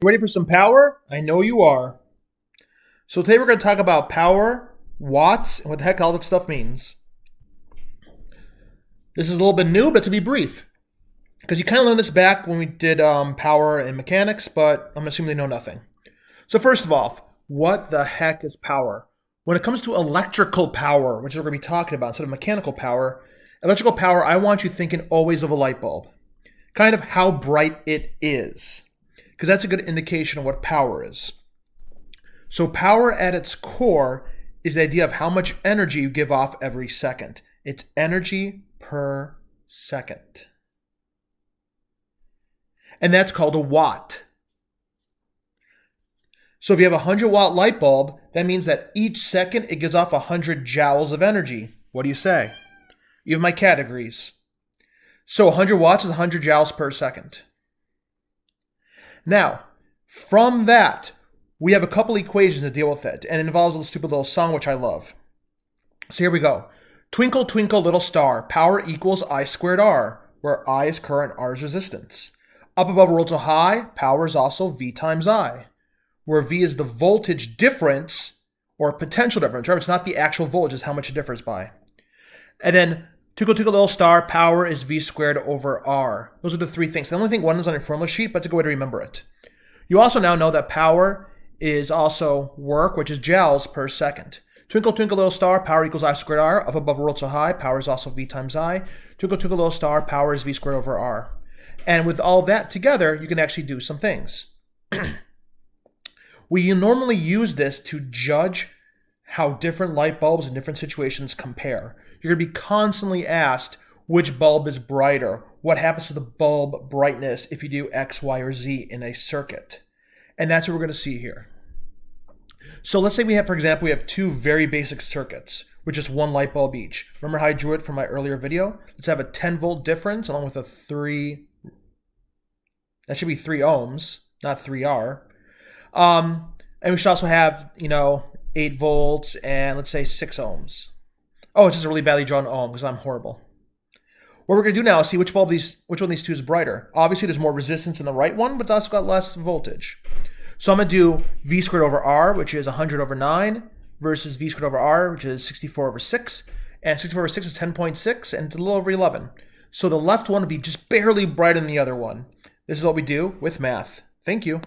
Ready for some power? I know you are. So today we're going to talk about power, watts, and what the heck all that stuff means. This is a little bit new, but to be brief. Because you kind of learned this back when we did power and mechanics, but I'm assuming they know nothing. So first of all, what the heck is power? When it comes to electrical power, which we're going to be talking about instead of mechanical power, electrical power, I want you thinking always of a light bulb. Kind of how bright it is. Because that's a good indication of what power is. So power at its core is the idea of how much energy you give off every second. It's energy per second. And that's called a watt. So if you have a 100-watt light bulb, that means that each second it gives off 100 joules of energy. What do you say? You have my categories. So 100 watts is 100 joules per second. Now, from that, we have a couple equations to deal with it, and it involves a stupid little song, which I love. So here we go. Twinkle, twinkle, little star, power equals I squared R, where I is current, R is resistance. Up above world so high, power is also V times I, where V is the voltage difference, or potential difference. Remember, it's not the actual voltage, it's how much it differs by. And then, twinkle, twinkle, little star, power is V squared over R. Those are the three things. The only thing one is on your formula sheet, but it's a good way to remember it. You also now know that power is also work, which is joules per second. Twinkle, twinkle, little star, power equals I squared R. Up above world so high, power is also V times I. Twinkle, twinkle, little star, power is V squared over R. And with all that together, you can actually do some things. We normally use this to judge how different light bulbs in different situations compare. You're going to be constantly asked which bulb is brighter, what happens to the bulb brightness if you do X, Y, or Z in a circuit. And that's what we're going to see here. So let's say we have, for example, we have two very basic circuits with just one light bulb each. Remember how I drew it from my earlier video? Let's have a 10-volt difference along with that should be 3 ohms, not 3R. And we should also have, 8 volts and let's say 6 ohms. Oh, it's just a really badly drawn ohm because I'm horrible. What we're going to do now is see which one of these two is brighter. Obviously, there's more resistance in the right one, but it's also got less voltage. So I'm going to do V squared over R, which is 100 over 9, versus V squared over R, which is 64 over 6. And 64 over 6 is 10.6, and it's a little over 11. So the left one would be just barely brighter than the other one. This is what we do with math. Thank you.